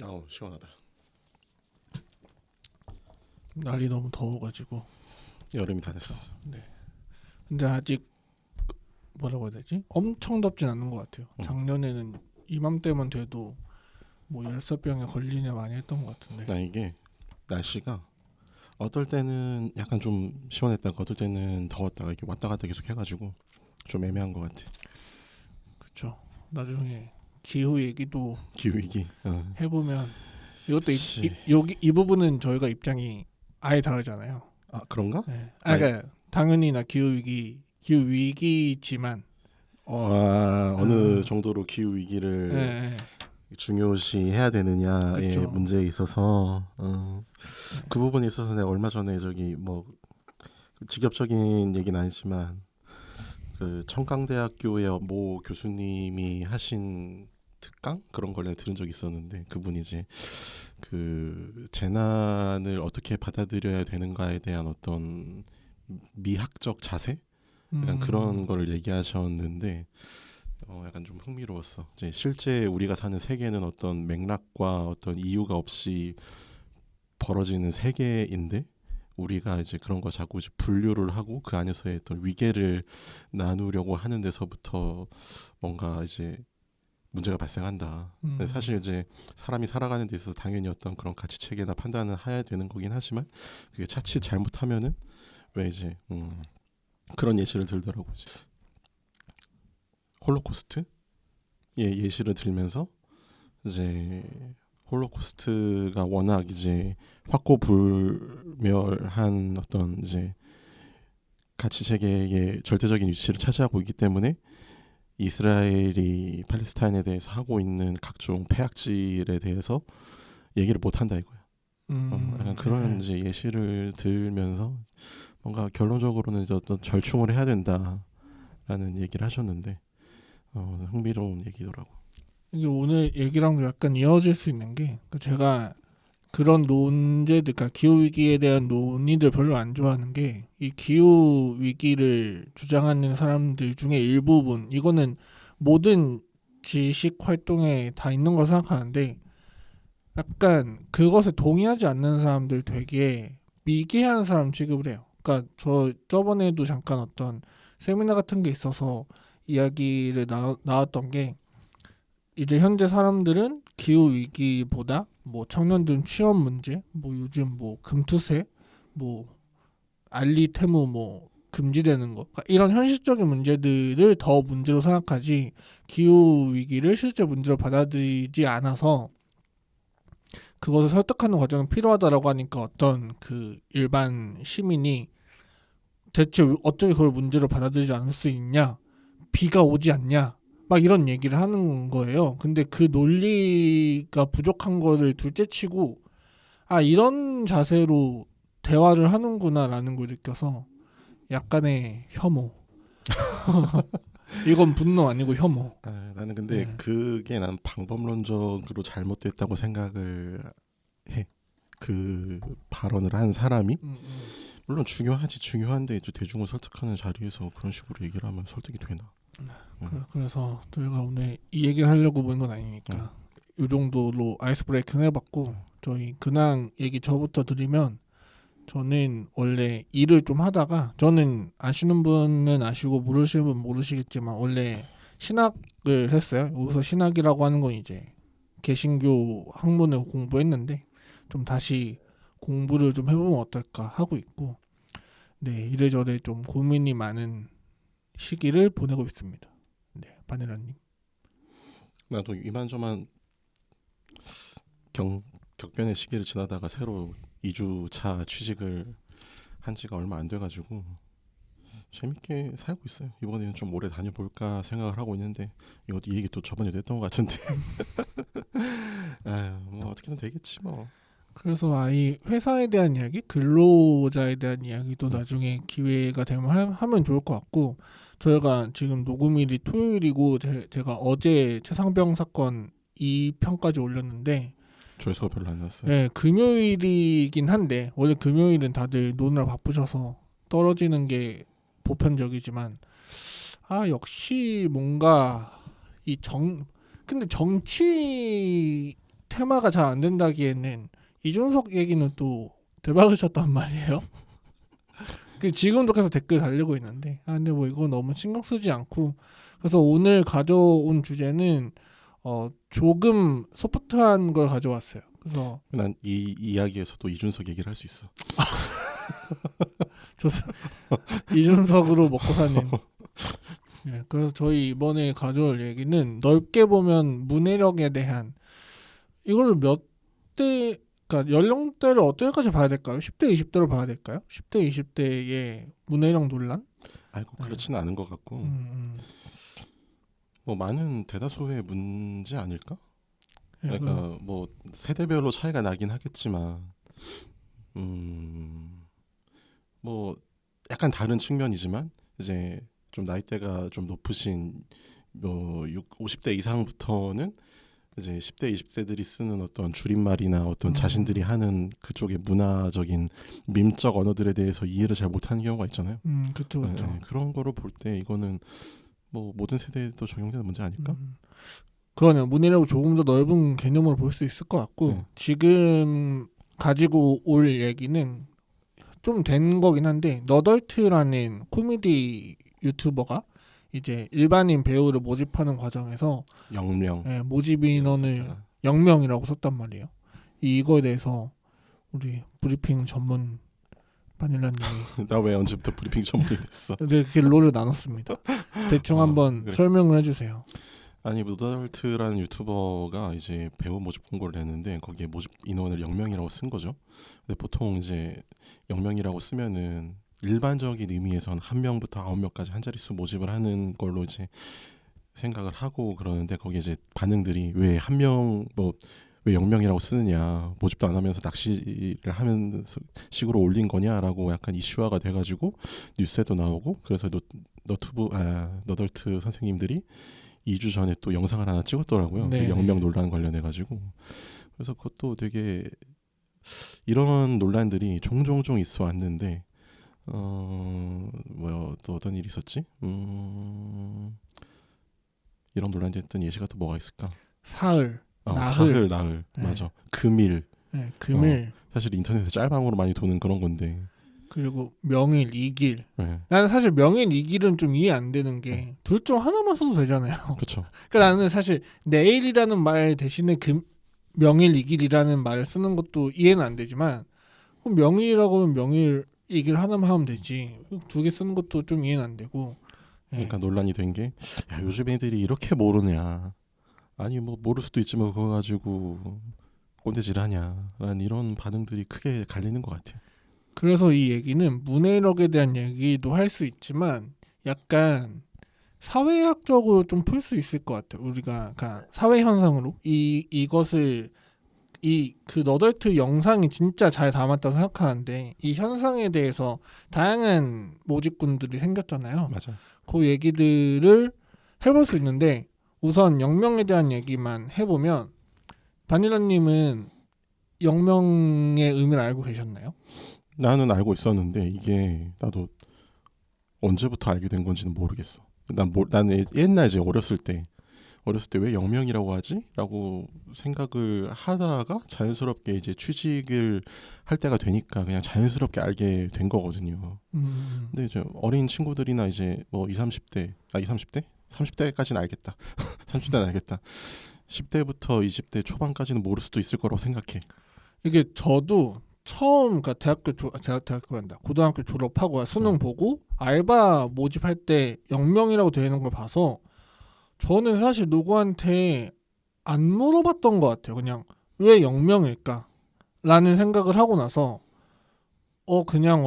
아우 시원하다. 날이 너무 더워가지고. 여름이 다 됐어. 네. 근데 아직 뭐라고 해야 되지? 엄청 덥진 않는 것 같아요. 작년에는 이맘때만 돼도 뭐 열사병에 걸리냐 많이 했던 것 같은데. 나 이게 날씨가 어떨 때는 약간 좀 시원했다가 어떨 때는 더웠다가 이렇게 왔다 갔다 계속 해가지고 좀 애매한 것 같아. 그렇죠. 나중에 기후 얘기도 기후 위기. 해보면 이것도 그치. 여기 이 부분은 저희가 입장이 아예 다르잖아요. 아 그런가? 네. 그러니까 당연히 나 기후 위기지만 어느 정도로 기후 위기를 네. 중요시해야 되느냐의 그쵸. 문제에 있어서 그 부분에 있어서 내가 얼마 전에 저기 뭐 직접적인 얘기는 아니지만 그 청강대학교의 모 교수님이 하신 특강 그런 걸 내가 들은 적이 있었는데 그분이 이제 그 재난을 어떻게 받아들여야 되는가에 대한 어떤 미학적 자세 약간 그런 걸 얘기하셨는데 약간 좀 흥미로웠어. 이제 실제 우리가 사는 세계는 어떤 맥락과 어떤 이유가 없이 벌어지는 세계인데 우리가 이제 그런 거 자꾸 이제 분류를 하고 그 안에서의 어떤 위계를 나누려고 하는 데서부터 뭔가 이제 문제가 발생한다. 근데 사실 이제 사람이 살아가는 데 있어서 당연히 어떤 그런 가치 체계나 판단을 해야 되는 거긴 하지만 그게 자칫 잘못하면은 왜 이제 그런 예시를 들더라고. 이제 홀로코스트 예시를 들면서 이제 홀로코스트가 워낙 이제 확고불멸한 어떤 이제 가치 체계의 절대적인 위치를 차지하고 있기 때문에 이스라엘이 팔레스타인에 대해서 하고 있는 각종 폐악질에 대해서 얘기를 못 한다 이거야. 약간 그런 이제 예시를 들면서 뭔가 결론적으로는 이제 어떤 절충을 해야 된다라는 얘기를 하셨는데 흥미로운 얘기더라고. 이게 오늘 얘기랑도 약간 이어질 수 있는 게 제가 그런 논제들, 그러니까 기후 위기에 대한 논의들 별로 안 좋아하는 게 이 기후 위기를 주장하는 사람들 중에 일부분, 이거는 모든 지식 활동에 다 있는 걸 생각하는데 약간 그것에 동의하지 않는 사람들 되게 미개한 사람 취급을 해요. 그러니까 저 저번에도 잠깐 어떤 세미나 같은 게 있어서 이야기를 나왔던 게 이제 현재 사람들은 기후 위기보다 뭐 청년들 취업 문제, 뭐 요즘 뭐 금투세, 뭐 알리 테무 뭐 금지되는 거, 그러니까 이런 현실적인 문제들을 더 문제로 생각하지 기후 위기를 실제 문제로 받아들이지 않아서 그것을 설득하는 과정이 필요하다라고 하니까 어떤 그 일반 시민이 대체 어떻게 그걸 문제로 받아들이지 않을 수 있냐, 비가 오지 않냐, 막 이런 얘기를 하는 거예요. 근데 그 논리가 부족한 거를 둘째치고 이런 자세로 대화를 하는구나라는 걸 느껴서 약간의 혐오. 이건 분노 아니고 혐오. 나는 근데 네. 그게 난 방법론적으로 잘못됐다고 생각을 해. 그 발언을 한 사람이 물론 중요한데 이제 대중을 설득하는 자리에서 그런 식으로 얘기를 하면 설득이 되나? 그래서 저희가 오늘 이 얘기를 하려고 모인 건 아니니까 이 정도로 아이스 브레이킹을 해봤고, 저희 근황 얘기 저부터 드리면 저는 원래 일을 좀 하다가, 저는 아시는 분은 아시고 모르시는 분 모르시겠지만 원래 신학을 했어요. 여기서 신학이라고 하는 건 이제 개신교 학문을 공부했는데 좀 다시 공부를 좀 해보면 어떨까 하고 있고, 네, 이래저래 좀 고민이 많은 시기를 보내고 있습니다. 네, 바닐라님. 나도 이만저만 격변의 시기를 지나다가 새로 2주차 취직을 한 지가 얼마 안 돼가지고 재밌게 살고 있어요. 이번에는 좀 오래 다녀볼까 생각을 하고 있는데 이 얘기 또 저번에도 했던 것 같은데 뭐 어떻게든 되겠지 뭐. 그래서 이 회사에 대한 이야기, 근로자에 대한 이야기도 나중에 기회가 되면 하면 좋을 것 같고, 저희가 지금 녹음일이 토요일이고 제가 어제 최상병 사건 2편까지 올렸는데 조회수가 별로 안 났어요. 네, 금요일이긴 한데 원래 금요일은 다들 노느라 바쁘셔서 떨어지는 게 보편적이지만 역시 뭔가 근데 정치 테마가 잘 안 된다기에는 이준석 얘기는 또 대박을 쳤단 말이에요. 그 지금도 계속 댓글 달리고 있는데 근데 뭐 이거 너무 신경 쓰지 않고 그래서 오늘 가져온 주제는 조금 소프트한 걸 가져왔어요. 그래서 난 이 이야기에서도 이준석 얘기를 할 수 있어. 이준석으로 먹고 사는. 네, 그래서 저희 이번에 가져올 얘기는 넓게 보면 문해력에 대한 이거를 그러니까 연령대를 어떻게까지 봐야 될까요? 10대, 20대로 봐야 될까요? 10대, 20대의 문해력 논란? 아이고 그렇지는 않은 것 같고 뭐 많은 대다수의 문제 아닐까? 네, 그러니까 뭐 세대별로 차이가 나긴 하겠지만 뭐 약간 다른 측면이지만 이제 좀 나이대가 좀 높으신 뭐 50대 이상부터는 이제 10대 20대들이 쓰는 어떤 줄임말이나 어떤 자신들이 하는 그쪽의 문화적인 밈적 언어들에 대해서 이해를 잘 못하는 경우가 있잖아요. 그렇죠. 그런 거로 볼 때 이거는 뭐 모든 세대에도 적용되는 문제 아닐까? 그러네요. 문해력을 조금 더 넓은 개념으로 볼 수 있을 것 같고 지금 가지고 올 얘기는 좀 된 거긴 한데 너덜트라는 코미디 유튜버가 이제 일반인 배우를 모집하는 과정에서 0명 모집 인원을 0명이라고 썼단 말이에요. 이거에 대해서 우리 브리핑 전문 바닐라님이 나 왜 언제부터 브리핑 전문이 됐어? 그렇게 롤을 나눴습니다. 대충 한번 그래. 설명을 해주세요. 아니 노덜트라는 유튜버가 이제 배우 모집 공고를 냈는데 거기에 모집 인원을 0명이라고 쓴 거죠. 근데 보통 이제 0명이라고 쓰면은 일반적인 의미에서는 1명부터 9명까지 한 자릿수 모집을 하는 걸로 이제 생각을 하고 그러는데 거기에 이제 반응들이 왜 1명 왜 0명이라고 쓰느냐 모집도 안 하면서 낚시를 하면서 식으로 올린 거냐라고 약간 이슈화가 돼가지고 뉴스에도 나오고 그래서 너덜트 선생님들이 2주 전에 또 영상을 하나 찍었더라고요. 그 0명 논란 관련해가지고 그래서 그것도 되게 이런 논란들이 종종 있어 왔는데 뭐야 또 어떤 일이 있었지? 이런 논란이 됐던 예시가 또 뭐가 있을까? 사흘, 나흘 네. 맞아. 금일. 네, 금일. 사실 인터넷에 짤방으로 많이 도는 그런 건데. 그리고 명일, 이길. 네. 나는 사실 명일, 이길은 좀 이해 안 되는 게 둘 중 하나만 써도 되잖아요. 그렇죠. 그러니까 나는 사실 내일이라는 말 대신에 명일, 이길이라는 말을 쓰는 것도 이해는 안 되지만 그럼 명일이라고 하면 명일, 이길 하나만 하면 되지. 두 개 쓰는 것도 좀 이해는 안 되고. 그러니까 논란이 된 게 요즘 애들이 이렇게 모르냐. 아니 뭐 모를 수도 있지만 그거 가지고 꼰대질하냐라는 이런 반응들이 크게 갈리는 것 같아요. 그래서 이 얘기는 문해력에 대한 얘기도 할 수 있지만 약간 사회학적으로 좀 풀 수 있을 것 같아요. 우리가 그러니까 사회 현상으로 이것을 그 너덜트 영상이 진짜 잘 담았다고 생각하는데 이 현상에 대해서 다양한 모집군들이 생겼잖아요. 맞아. 그 얘기들을 해볼 수 있는데 우선 영명에 대한 얘기만 해보면 바닐라님은 영명의 의미를 알고 계셨나요? 나는 알고 있었는데 이게 나도 언제부터 알게 된 건지는 모르겠어. 나는 옛날 이제 어렸을 때 왜 영명이라고 하지? 라고 생각을 하다가 자연스럽게 이제 취직을 할 때가 되니까 그냥 자연스럽게 알게 된 거거든요. 근데 이제 어린 친구들이나 이제 뭐 20, 30대? 30대까지는 알겠다. 30대는 알겠다. 10대부터 20대 초반까지는 모를 수도 있을 거라고 생각해. 이게 저도 처음 그러니까 대학교 간다. 고등학교 졸업하고 수능 보고 알바 모집할 때 영명이라고 되어 있는 걸 봐서 저는 사실 누구한테 안 물어봤던 것 같아요. 그냥 왜 영명일까? 라는 생각을 하고 나서 그냥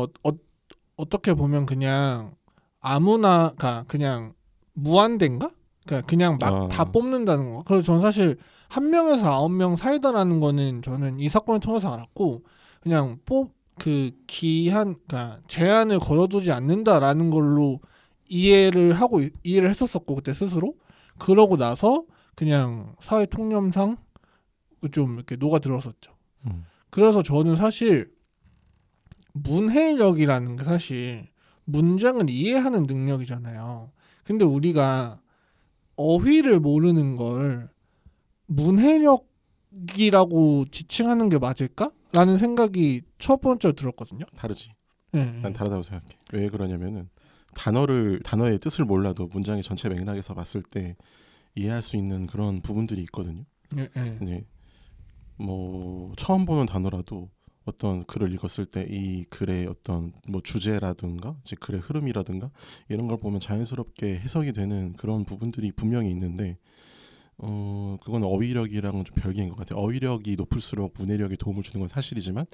어떻게 보면 그냥 아무나가 그냥 무한대인가? 그냥 막 다 뽑는다는 거. 그래서 저는 사실 1명에서 9명 사이다라는 거는 저는 이 사건을 통해서 알았고 그냥 그러니까 제한을 걸어두지 않는다라는 걸로 이해를 했었었고 그때 스스로. 그러고 나서 그냥 사회 통념상 좀 이렇게 녹아 들었었죠. 그래서 저는 사실 문해력이라는 게 사실 문장을 이해하는 능력이잖아요. 근데 우리가 어휘를 모르는 걸 문해력으로 기우위기라고 지칭하는 게 맞을까?라는 생각이 첫 번째로 들었거든요. 다르지. 네. 난 다르다고 생각해. 왜 그러냐면은 단어의 뜻을 몰라도 문장의 전체 맥락에서 봤을 때 이해할 수 있는 그런 부분들이 있거든요. 네. 네. 뭐 처음 보는 단어라도 어떤 글을 읽었을 때 이 글의 어떤 뭐 주제라든가 이제 글의 흐름이라든가 이런 걸 보면 자연스럽게 해석이 되는 그런 부분들이 분명히 있는데 그건 어휘력이랑은 좀 별개인 것 같아요. 어휘력이 높을수록 문해력에 도움을 주는 건 사실이지만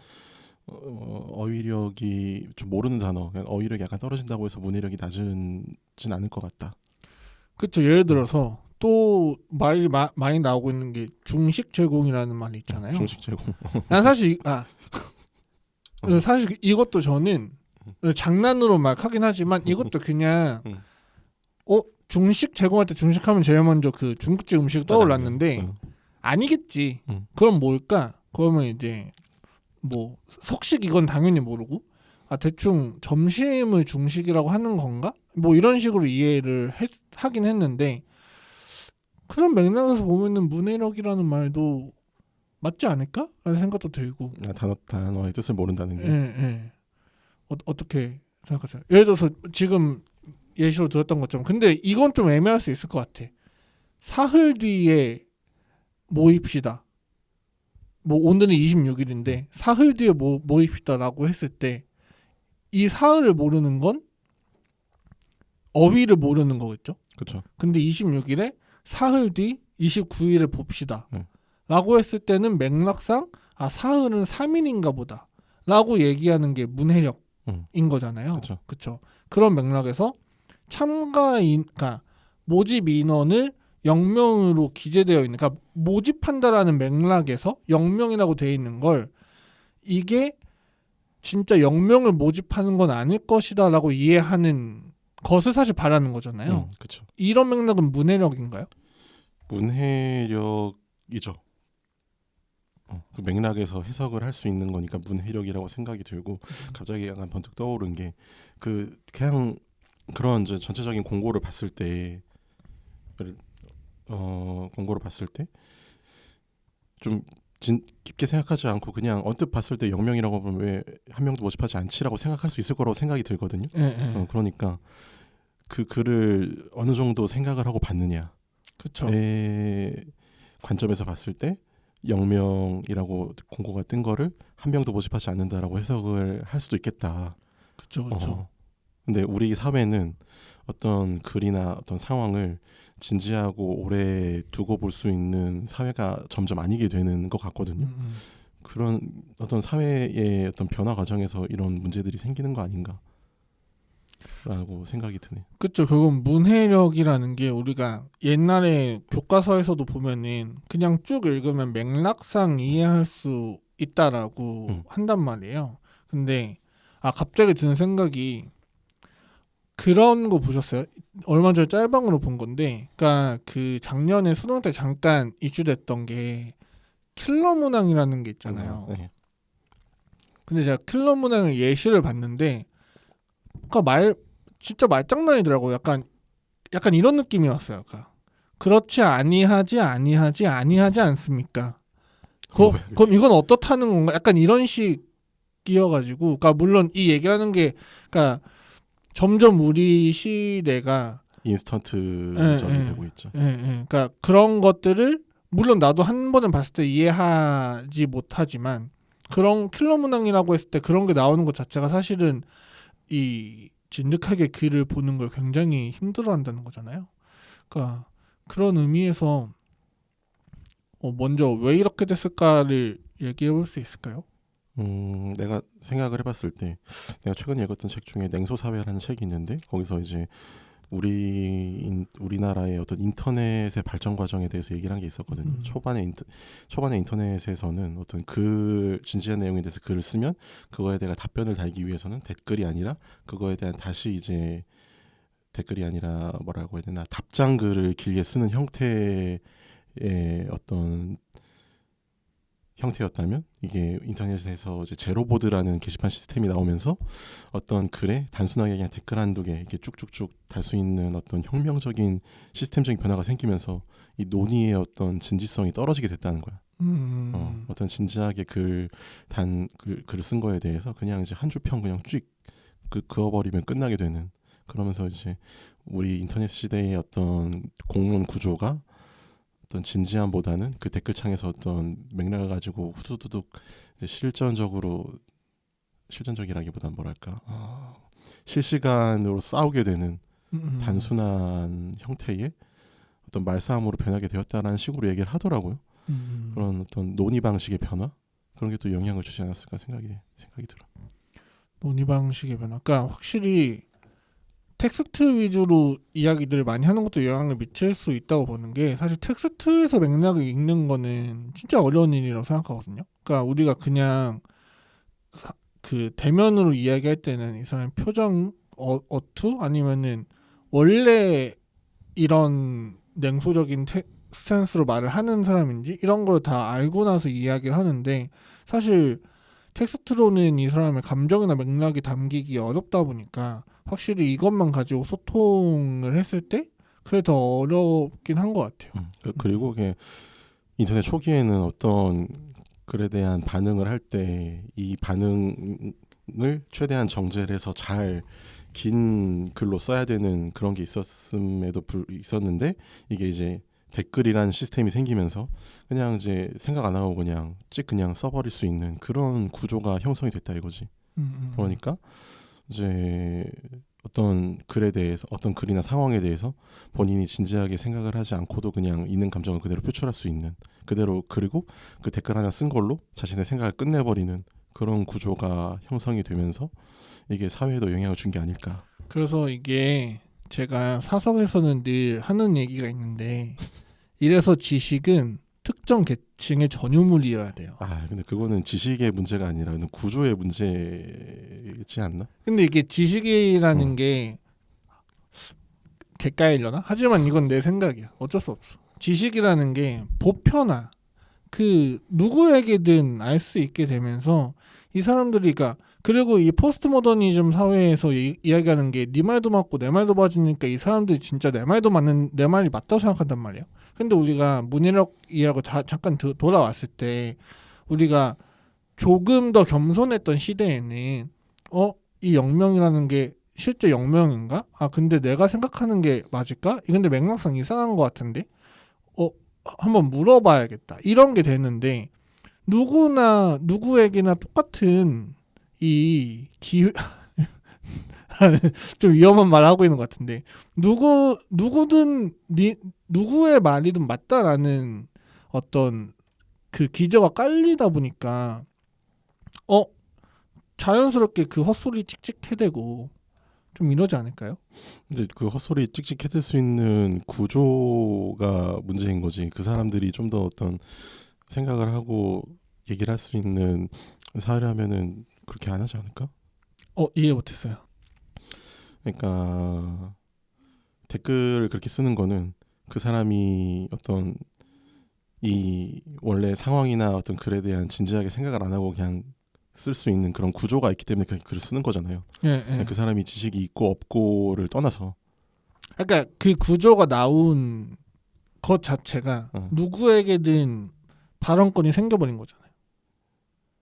어휘력이 좀 모르는 단어, 그냥 어휘력이 약간 떨어진다고 해서 문해력이 낮진 않을 것 같다. 그렇죠. 예를 들어서 또 말이 많이 나오고 있는 게 중식 제공이라는 말이 있잖아요. 중식 제공. 난 사실 사실 이것도 저는 장난으로 막 하긴 하지만 이것도 그냥 중식 제공할 때 중식하면 제일 먼저 그 중국집 음식 떠올랐는데 아니겠지. 그럼 뭘까? 그러면 이제 뭐 석식 이건 당연히 모르고 대충 점심을 중식이라고 하는 건가? 뭐 이런 식으로 이해를 하긴 했는데 그런 맥락에서 보면은 문해력이라는 말도 맞지 않을까? 라는 생각도 들고 단어의 뜻을 모른다는 게 예. 어떻게 생각하세요? 예를 들어서 지금 예시로 들었던 것처럼 근데 이건 좀 애매할 수 있을 것 같아. 사흘 뒤에 모입시다. 뭐 오늘은 26일인데 사흘 뒤에 모입시다라고 했을 때 이 사흘을 모르는 건 어휘를 모르는 거겠죠. 그렇죠. 근데 26일에 사흘 뒤 29일을 봅시다. 라고 했을 때는 맥락상 사흘은 3일인가 보다. 라고 얘기하는 게 문해력인 거잖아요. 그렇죠. 그런 맥락에서 그러니까 모집 인원을 0명으로 기재되어 있는 그러니까 모집한다라는 맥락에서 0명이라고 되어 있는 걸 이게 진짜 0명을 모집하는 건 아닐 것이다 라고 이해하는 것을 사실 바라는 거잖아요. 그렇죠. 이런 맥락은 문해력인가요? 문해력이죠. 그 맥락에서 해석을 할 수 있는 거니까 문해력이라고 생각이 들고 갑자기 약간 번뜩 떠오른 게 그냥 그런 이제 전체적인 공고를 봤을 때 좀 깊게 생각하지 않고 그냥 언뜻 봤을 때 0명이라고 하면 왜 한 명도 모집하지 않지라고 생각할 수 있을 거라고 생각이 들거든요. 그러니까 그 글을 어느 정도 생각을 하고 봤느냐. 그렇죠. 관점에서 봤을 때 0명이라고 공고가 뜬 거를 한 명도 모집하지 않는다라고 해석을 할 수도 있겠다. 그렇죠. 근데 우리 사회는 어떤 글이나 어떤 상황을 진지하고 오래 두고 볼 수 있는 사회가 점점 아니게 되는 것 같거든요. 그런 어떤 사회의 어떤 변화 과정에서 이런 문제들이 생기는 거 아닌가라고 생각이 드네. 그렇죠. 결국 문해력이라는 게 우리가 옛날에 교과서에서도 보면은 그냥 쭉 읽으면 맥락상 이해할 수 있다라고 한단 말이에요. 근데 갑자기 드는 생각이 그런 거 보셨어요? 얼마 전에 짤방으로 본 건데, 그러니까 그 작년에 수능 때 잠깐 이슈됐던 게 킬러 문항이라는 게 있잖아요. 네. 근데 제가 킬러 문항의 예시를 봤는데, 그러니까 진짜 말장난이더라고요. 약간 이런 느낌이었어요. 그러니까 그렇지 아니하지 않습니까? 그럼 이건 어떻다는 건가? 약간 이런 식이어가지고, 그러니까 물론 이 얘기라는 게, 그러니까 점점 우리 시대가 인스턴트적이 되고 있죠. 그러니까 그런 것들을 물론 나도 한 번은 봤을 때 이해하지 못하지만 그런 킬러 문항이라고 했을 때 그런 게 나오는 것 자체가 사실은 이 진득하게 글을 보는 걸 굉장히 힘들어한다는 거잖아요. 그러니까 그런 의미에서 먼저 왜 이렇게 됐을까를 얘기해 볼 수 있을까요? 내가 생각을 해봤을 때 내가 최근에 읽었던 책 중에 냉소사회라는 책이 있는데 거기서 이제 우리나라의 어떤 인터넷의 발전 과정에 대해서 얘기를 한 게 있었거든요. 초반에 인터넷에서는 어떤 진지한 내용에 대해서 글을 쓰면 그거에 대한 답변을 달기 위해서는 댓글이 아니라 그거에 대한 댓글이 아니라 뭐라고 해야 되나 답장글을 길게 쓰는 형태의 어떤 형태였다면 이게 인터넷에서 이제 제로보드라는 게시판 시스템이 나오면서 어떤 글에 단순하게 그냥 댓글 한두 개 이렇게 쭉쭉쭉 달 수 있는 어떤 혁명적인 시스템적인 변화가 생기면서 이 논의의 어떤 진지성이 떨어지게 됐다는 거야. 어떤 진지하게 글을 쓴 거에 대해서 그냥 이제 한 줄 평 그냥 쭉 그어버리면 끝나게 되는, 그러면서 이제 우리 인터넷 시대의 어떤 공론 구조가 어떤 진지함보다는 그 댓글창에서 어떤 맥락을 가지고 후두두둑 이제 실전적이라기보단 뭐랄까 실시간으로 싸우게 되는 단순한 형태의 어떤 말싸움으로 변하게 되었다라는 식으로 얘기를 하더라고요. 그런 어떤 논의 방식의 변화, 그런 게 또 영향을 주지 않았을까 생각이 들어. 논의 방식의 변화. 그러니까 확실히 텍스트 위주로 이야기들을 많이 하는 것도 영향을 미칠 수 있다고 보는 게, 사실 텍스트에서 맥락을 읽는 거는 진짜 어려운 일이라고 생각하거든요. 그러니까 우리가 그냥 그 대면으로 이야기할 때는 이 사람의 표정, 어투 아니면은 원래 이런 냉소적인 스탠스로 말을 하는 사람인지 이런 걸 다 알고 나서 이야기를 하는데, 사실 텍스트로는 이 사람의 감정이나 맥락이 담기기 어렵다 보니까 확실히 이것만 가지고 소통을 했을 때 그게 더 어렵긴 한 것 같아요. 그리고 그게 인터넷 초기에는 어떤 글에 대한 반응을 할 때 이 반응을 최대한 정제를 해서 잘 긴 글로 써야 되는 그런 게 있었는데, 이게 이제 댓글이라는 시스템이 생기면서 그냥 이제 생각 안 하고 그냥 써버릴 수 있는 그런 구조가 형성이 됐다 이거지. 그러니까 이제 어떤 글에 대해서, 어떤 글이나 상황에 대해서 본인이 진지하게 생각을 하지 않고도 그냥 있는 감정을 그대로 표출할 수 있는, 그대로, 그리고 그 댓글 하나 쓴 걸로 자신의 생각을 끝내버리는 그런 구조가 형성이 되면서 이게 사회에도 영향을 준 게 아닐까. 그래서 이게 제가 사석에서는 늘 하는 얘기가 있는데, 이래서 지식은 특정 계층의 전유물이어야 돼요. 근데 그거는 지식의 문제가 아니라 구조의 문제지 않나? 근데 이게 지식이라는 게 객가이려나? 하지만 이건 내 생각이야. 어쩔 수 없어. 지식이라는 게 보편화, 그 누구에게든 알 수 있게 되면서 이 사람들이, 그리고 이 포스트 모더니즘 사회에서 이야기하는 게 네 말도 맞고 내 말도 맞으니까 이 사람들이 진짜 내 말이 맞다고 생각한단 말이에요. 근데 우리가 문해력이라고 잠깐 돌아왔을 때, 우리가 조금 더 겸손했던 시대에는 이 영명이라는 게 실제 영명인가? 근데 내가 생각하는 게 맞을까? 근데 맥락상 이상한 것 같은데 한번 물어봐야겠다, 이런 게 되는데, 누구에게나 똑같은 이 기회 좀 위험한 말 하고 있는 것 같은데, 누구든 누구의 말이든 맞다라는 어떤 그 기저가 깔리다 보니까 자연스럽게 그 헛소리 찍찍해대고 좀 이러지 않을까요? 근데 그 헛소리 찍찍해댈 수 있는 구조가 문제인 거지. 그 사람들이 좀 더 어떤 생각을 하고 얘기를 할 수 있는 사회라면은 그렇게 안 하지 않을까? 이해 못했어요. 그러니까 댓글을 그렇게 쓰는 거는 그 사람이 어떤 이 원래 상황이나 어떤 글에 대한 진지하게 생각을 안 하고 그냥 쓸 수 있는 그런 구조가 있기 때문에 그렇게 글을 쓰는 거잖아요. 예. 그 사람이 지식이 있고 없고를 떠나서, 그러니까 그 구조가 나온 것 자체가 누구에게든 발언권이 생겨버린 거잖아요.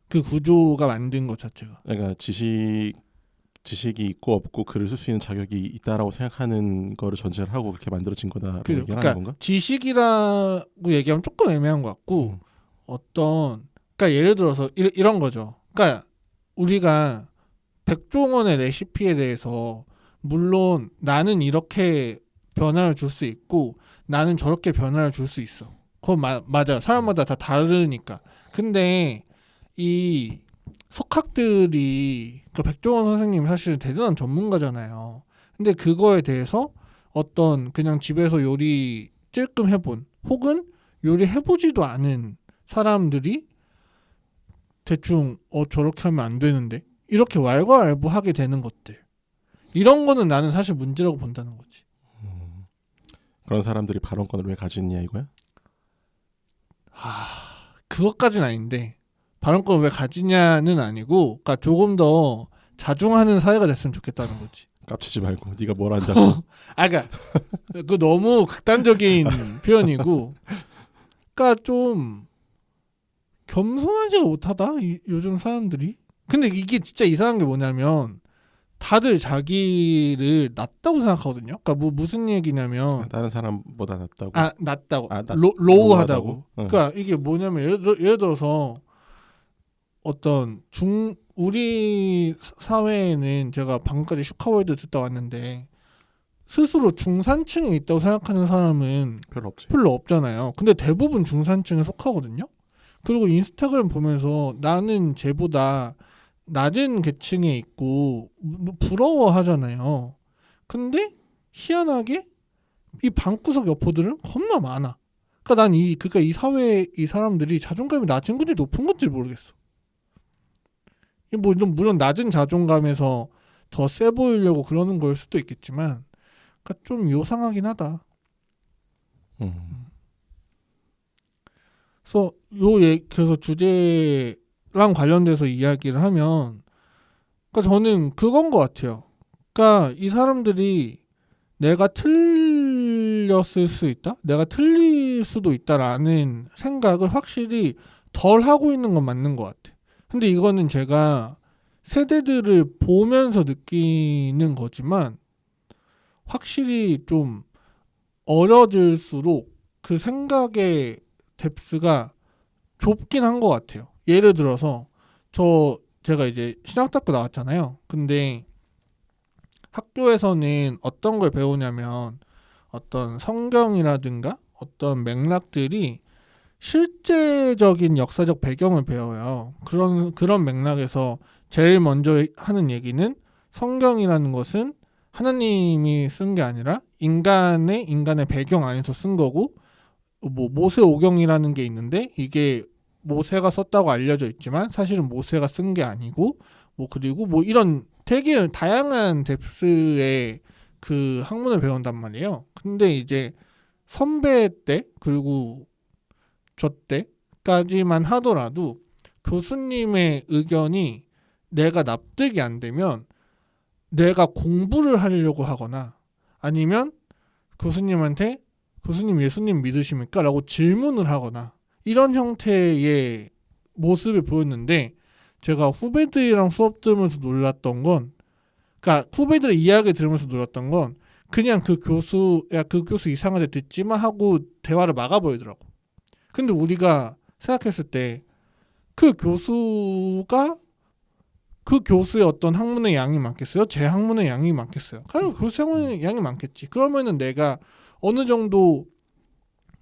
그 구조가 만든 것 자체가. 그러니까 지식이 있고 없고 글을 쓸 수 있는 자격이 있다라고 생각하는 거를 전제를 하고 그렇게 만들어진 거다라고 얘기하는 그러니까 건가? 지식이라고 얘기하면 조금 애매한 것 같고, 그러니까 예를 들어서 이런 거죠. 그러니까 우리가 백종원의 레시피에 대해서 물론 나는 이렇게 변화를 줄 수 있고 나는 저렇게 변화를 줄 수 있어. 그건 맞아요. 사람마다 다 다르니까. 근데 이 석학들이, 그 백종원 선생님이 사실 대단한 전문가잖아요. 근데 그거에 대해서 어떤 그냥 집에서 요리 찔끔 해본, 혹은 요리 해보지도 않은 사람들이 대충 저렇게 하면 안 되는데 이렇게 왈가왈부하게 되는 것들, 이런 거는 나는 사실 문제라고 본다는 거지. 그런 사람들이 발언권을 왜 가지느냐 이거야? 그것까지는 아닌데, 발언권을 왜 가지냐는 아니고, 그러니까 조금 더 자중하는 사회가 됐으면 좋겠다는 거지. 깝치지 말고 네가 뭘 안다고. 그러니까 그 너무 극단적인 표현이고, 그러니까 좀 겸손하지가 못하다 요즘 사람들이. 근데 이게 진짜 이상한 게 뭐냐면 다들 자기를 낫다고 생각하거든요. 그러니까 무슨 얘기냐면 다른 사람보다 낫다고. 낫다고. 아, 로우하다고. 응. 그러니까 이게 뭐냐면 예를 들어서 어떤 우리 사회에는 제가 방금까지 슈카월드 듣다 왔는데 스스로 중산층에 있다고 생각하는 사람은 별로 없지. 없잖아요. 근데 대부분 중산층에 속하거든요. 그리고 인스타그램 보면서 나는 쟤보다 낮은 계층에 있고 부러워하잖아요. 근데 희한하게 이 방구석 여포들은 겁나 많아. 그러니까 그러니까 이 사회 이 사람들이 자존감이 낮은 건지 높은 건지 모르겠어. 뭐 물론 낮은 자존감에서 더 세 보이려고 그러는 걸 수도 있겠지만, 그러니까 좀 요상하긴 하다. 그래서 주제랑 관련돼서 이야기를 하면, 그러니까 저는 그건 것 같아요. 그러니까 이 사람들이 내가 틀렸을 수 있다, 내가 틀릴 수도 있다라는 생각을 확실히 덜 하고 있는 건 맞는 것 같아. 근데 이거는 제가 세대들을 보면서 느끼는 거지만 확실히 좀 어려질수록 그 생각의 뎁스가 좁긴 한 것 같아요. 예를 들어서 제가 이제 신학대학교 나왔잖아요. 근데 학교에서는 어떤 걸 배우냐면 어떤 성경이라든가 어떤 맥락들이 실제적인 역사적 배경을 배워요. 그런 맥락에서 제일 먼저 하는 얘기는 성경이라는 것은 하나님이 쓴 게 아니라 인간의 배경 안에서 쓴 거고, 뭐 모세오경이라는 게 있는데 이게 모세가 썼다고 알려져 있지만 사실은 모세가 쓴 게 아니고, 그리고 이런 되게 다양한 뎁스의 그 학문을 배운단 말이에요. 근데 이제 선배 때 그리고 저 때까지만 하더라도 교수님의 의견이 내가 납득이 안 되면 내가 공부를 하려고 하거나 아니면 교수님한테 교수님 예수님 믿으십니까? 라고 질문을 하거나 이런 형태의 모습을 보였는데, 제가 후배들이랑 수업 들으면서 놀랐던 건, 그러니까 후배들의 이야기 들으면서 놀랐던 건 그냥 그 교수 이상하게 듣지마 하고 대화를 막아버리더라고. 근데 우리가 생각했을 때 그 교수가 그 교수의 어떤 학문의 양이 많겠어요? 제 학문의 양이 많겠어요? 그냥 교수 학문의 양이 많겠지. 그러면은 내가 어느 정도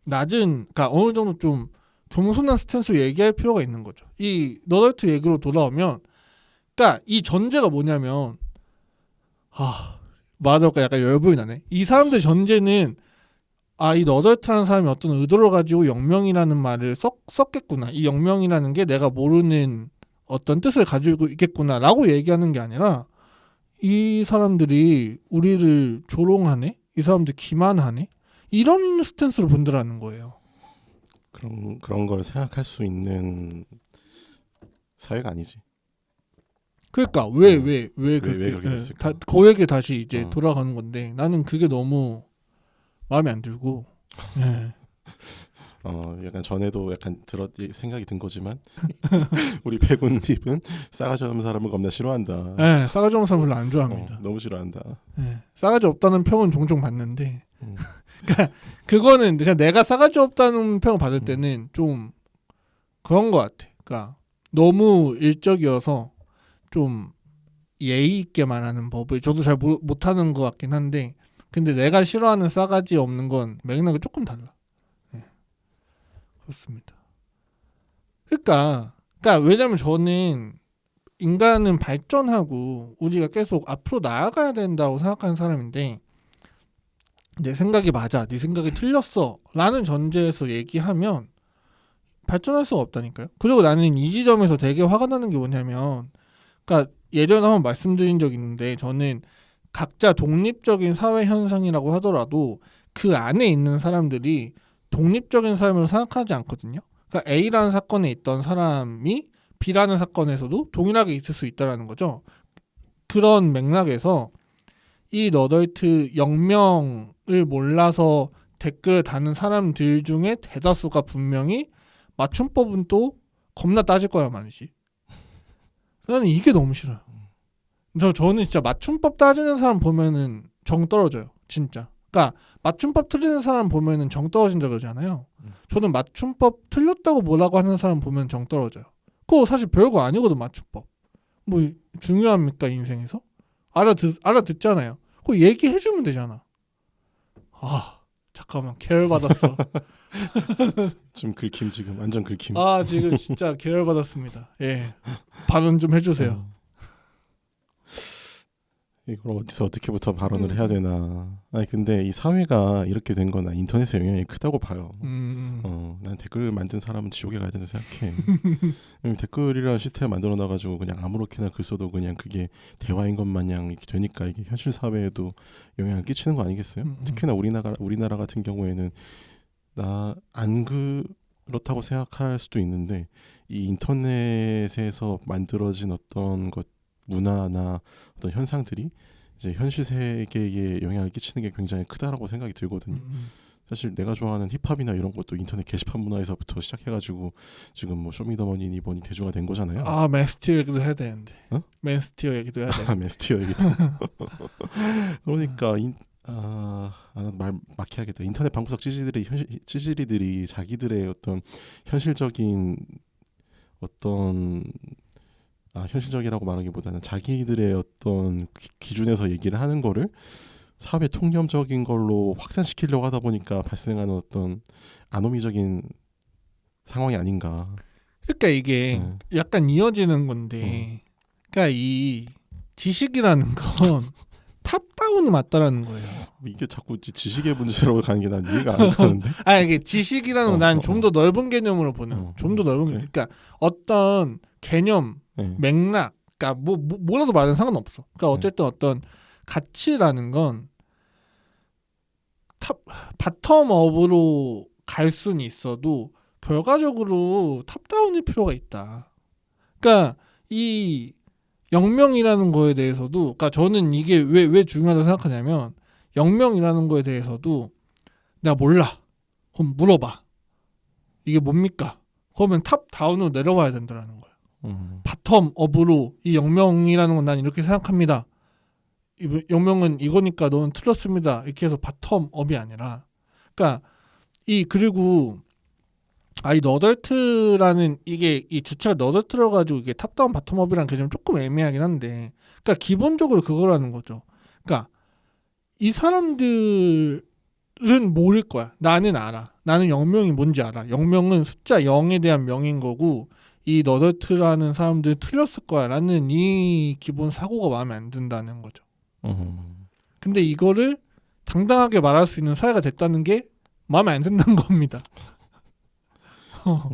그러니까 어느 정도 좀 겸손한 스탠스로 얘기할 필요가 있는 거죠. 이 너덜트 얘기로 돌아오면, 그러니까 이 전제가 뭐냐면, 말하니까 약간 열불이 나네. 이 사람들 전제는 이 너덜트라는 사람이 어떤 의도를 가지고 영명이라는 말을 썼겠구나. 이 영명이라는 게 내가 모르는 어떤 뜻을 가지고 있겠구나라고 얘기하는 게 아니라, 이 사람들이 우리를 조롱하네? 이 사람들 기만하네? 이런 스탠스로 본다라는 거예요. 그런 걸 생각할 수 있는 사회가 아니지. 그러니까 왜 그렇게 됐을까? 그 얘기 다시 이제 돌아가는 건데, 나는 그게 너무 마음에 안 들고. 네. 약간 전에도 약간 생각이 든 거지만 우리 백운님은 싸가지 없는 사람을 겁나 싫어한다. 네, 싸가지 없는 사람 별로 안 좋아합니다. 너무 싫어한다. 네, 싸가지 없다는 평은 종종 받는데, 그러니까 그거는 내가 싸가지 없다는 평을 받을 때는 좀 그런 것 같아. 그러니까 너무 일적이어서 좀 예의 있게 말하는 법을 저도 잘 못하는 것 같긴 한데, 근데 내가 싫어하는 싸가지 없는 건 맥락이 조금 달라. 네. 그렇습니다. 그러니까 왜냐면 저는 인간은 발전하고 우리가 계속 앞으로 나아가야 된다고 생각하는 사람인데, 내 생각이 맞아, 네 생각이 틀렸어 라는 전제에서 얘기하면 발전할 수가 없다니까요. 그리고 나는 이 지점에서 되게 화가 나는 게 뭐냐면, 그러니까 예전에 한번 말씀드린 적이 있는데, 저는 각자 독립적인 사회 현상이라고 하더라도 그 안에 있는 사람들이 독립적인 삶을 생각하지 않거든요. 그러니까 A라는 사건에 있던 사람이 B라는 사건에서도 동일하게 있을 수 있다는 거죠. 그런 맥락에서 이 너덜트 영명을 몰라서 댓글을 다는 사람들 중에 대다수가 분명히 맞춤법은 또 겁나 따질 거란 말이지. 나는 이게 너무 싫어요. 저는 진짜 맞춤법 따지는 사람 보면은 정 떨어져요. 진짜. 그러니까 맞춤법 틀리는 사람 보면은 정 떨어진다 그러잖아요. 저는 맞춤법 틀렸다고 뭐라고 하는 사람 보면 정 떨어져요. 그거 사실 별거 아니거든 맞춤법. 뭐 중요합니까 인생에서? 알아듣잖아요. 그거 얘기해주면 되잖아. 아 잠깐만 계열받았어. 지금 긁힘 지금 완전 긁힘. 아 지금 진짜 계열받았습니다. 예 발언 좀 해주세요. 이걸 어디서 어떻게부터 발언을 해야 되나. 아니 근데 이 사회가 이렇게 된 건 인터넷의 영향이 크다고 봐요. 난 댓글 만든 사람은 지옥에 가야 된다 생각해. 댓글이라는 시스템을 만들어 놔가지고 그냥 아무렇게나 글 써도 그냥 그게 대화인 것 마냥 이렇게 되니까 이게 현실 사회에도 영향을 끼치는 거 아니겠어요? 특히나 우리나라 같은 경우에는 나 안 그렇다고 생각할 수도 있는데 이 인터넷에서 만들어진 어떤 것 문화나 어떤 현상들이 이제 현실 세계에 영향을 끼치는 게 굉장히 크다라고 생각이 들거든요. 사실 내가 좋아하는 힙합이나 이런 것도 인터넷 게시판 문화에서부터 시작해가지고 지금 뭐 쇼미더머니니 뭐니 대중화 된 거잖아요. 아 맨스티어 얘기도 해야 되는데. 어? 맨스티어 얘기도 해야 돼. 맨스티어 얘기도. 그러니까 말 막혀야겠다. 인터넷 방구석 찌질이들이 자기들의 어떤 현실적인 어떤 현실적이라고 말하기보다는 자기들의 어떤 기준에서 얘기를 하는 거를 사회 통념적인 걸로 확산시키려고 하다 보니까 발생하는 어떤 아노미적인 상황이 아닌가. 그러니까 이게 약간 이어지는 건데, 그러니까 이 지식이라는 건 탑다운이 맞다라는 거예요. 이게 자꾸 지식의 문제로 가는 게 난 이해가 안 가는데. 이게 지식이라는 건 난 좀 더 넓은 개념으로 보는, 좀 더 넓은 개념. 그러니까 어떤 개념, 맥락, 그러니까 뭐라도 말하는 상관없어. 그러니까 어쨌든 어떤 가치라는 건 바텀업으로 갈 수는 있어도 결과적으로 탑다운일 필요가 있다. 그러니까 이 영명이라는 거에 대해서도, 그러니까 저는 이게 왜 중요하다고 생각하냐면, 영명이라는 거에 대해서도 내가 몰라. 그럼 물어봐. 이게 뭡니까? 그러면 탑다운으로 내려와야 된다는 거예요. 바텀업으로 이 영명이라는 건 난 이렇게 생각합니다. 이 영명은 이거니까 너는 틀렸습니다. 이렇게 해서 바텀업이 아니라, 그러니까 그리고 이 너덜트라는 이게 이 주체가 너덜트라 가지고 이게 탑다운 바텀업이라는 개념이 조금 애매하긴 한데, 그러니까 기본적으로 그거라는 거죠. 그러니까 이 사람들은 모를 거야. 나는 알아. 나는 영명이 뭔지 알아. 영명은 숫자 0에 대한 명인 거고, 이 너덜트라는 사람들이 틀렸을 거야 라는 이 기본 사고가 마음에 안 든다는 거죠. 근데 이거를 당당하게 말할 수 있는 사회가 됐다는 게 마음에 안 든다는 겁니다.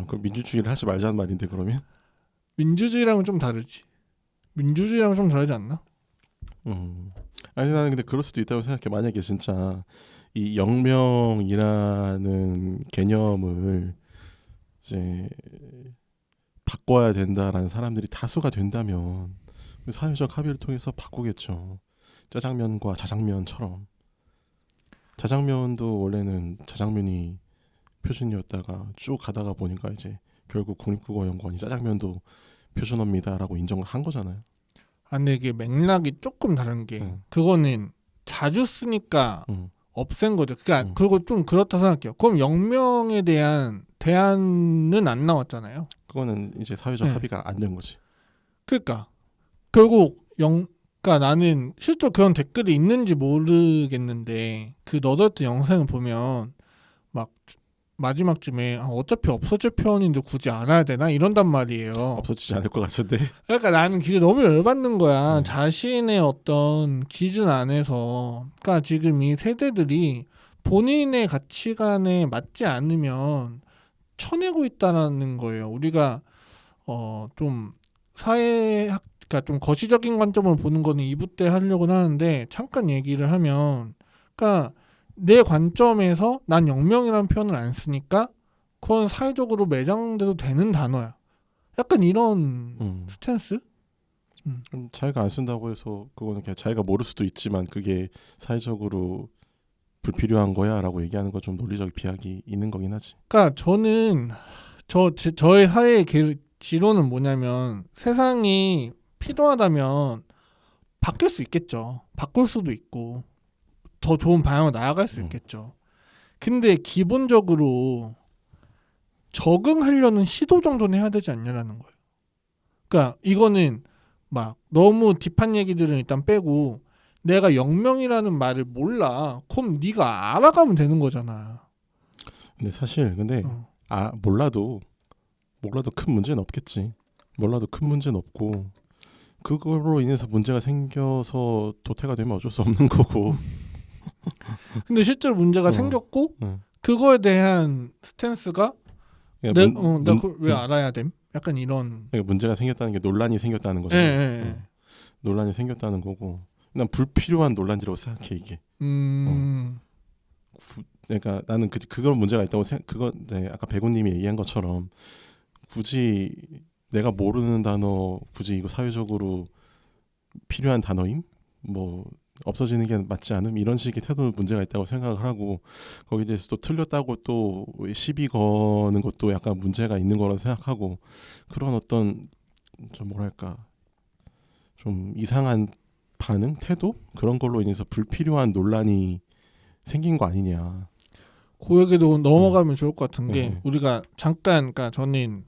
그럼 민주주의를 하지 말자는 말인데 그러면? 민주주의랑은 좀 다르지. 민주주의랑은 좀 다르지 않나? 아니 나는 근데 그럴 수도 있다고 생각해. 만약에 진짜 이 영명이라는 개념을 이제 바꿔야 된다라는 사람들이 다수가 된다면 사회적 합의를 통해서 바꾸겠죠. 짜장면과 자장면처럼. 자장면도 원래는 자장면이 표준이었다가 쭉 가다가 보니까 이제 결국 국립국어연구원이 짜장면도 표준어입니다라고 인정을 한 거잖아요. 근데 이게 맥락이 조금 다른 게, 그거는 자주 쓰니까 없앤 거죠. 그러니까 그거 좀 그렇다 생각해요. 그럼 영명에 대한 대안은 안 나왔잖아요. 그거는 이제 사회적 합의가 안 된 거지. 그러니까 결국 그러니까 나는 실제로 그런 댓글이 있는지 모르겠는데, 그 너덜트 영상을 보면 막 마지막쯤에 어차피 없어질 표현인데 굳이 알아야 되나 이런단 말이에요. 없어지지 않을 것 같은데. 그러니까 나는 그게 너무 열받는 거야. 자신의 어떤 기준 안에서, 그러니까 지금 이 세대들이 본인의 가치관에 맞지 않으면 쳐내고 있다라는 거예요. 우리가 좀 사회학, 그러니까 좀 거시적인 관점으로 보는 거는 2부 때 하려고 하는데, 잠깐 얘기를 하면, 그러니까 내 관점에서 난 영명이라는 표현을 안 쓰니까 그건 사회적으로 매장돼도 되는 단어야. 약간 이런 스탠스? 그럼 자기가 안 쓴다고 해서 그거는 그냥 자기가 모를 수도 있지만 그게 사회적으로 불필요한 거야라고 얘기하는 건 좀 논리적 비약이 있는 거긴 하지. 그러니까 저는 저의 사회의 지론은 뭐냐면 세상이 필요하다면 바뀔 수 있겠죠. 바꿀 수도 있고 더 좋은 방향으로 나아갈 수 있겠죠. 근데 기본적으로 적응하려는 시도 정도는 해야 되지 않냐라는 거예요. 그러니까 이거는 막 너무 딥한 얘기들은 일단 빼고 내가 영명이라는 말을 몰라. 그럼 네가 알아가면 되는 거잖아. 근데 사실 몰라도 큰 문제는 없겠지. 몰라도 큰 문제는 없고 그걸로 인해서 문제가 생겨서 도태가 되면 어쩔 수 없는 거고. 근데 실제로 문제가 생겼고 그거에 대한 스탠스가 내가 그걸 왜 알아야 됨? 약간 이런. 그러니까 문제가 생겼다는 게 논란이 생겼다는 거잖아. 예. 논란이 생겼다는 거고. 난 불필요한 논란이라고 생각해 이게. 그러니까 나는 그걸 문제가 있다고 아까 배구님이 얘기한 것처럼 굳이 내가 모르는 단어 굳이 이거 사회적으로 필요한 단어임? 뭐 없어지는 게 맞지 않음? 이런 식의 태도는 문제가 있다고 생각을 하고 거기에 대해서 또 틀렸다고 또 시비 거는 것도 약간 문제가 있는 거라고 생각하고 그런 어떤 좀 뭐랄까 좀 이상한 반응? 태도? 그런 걸로 인해서 불필요한 논란이 생긴 거 아니냐. 그 얘기도 넘어가면 좋을 것 같은 게 우리가 잠깐 그러니까 저는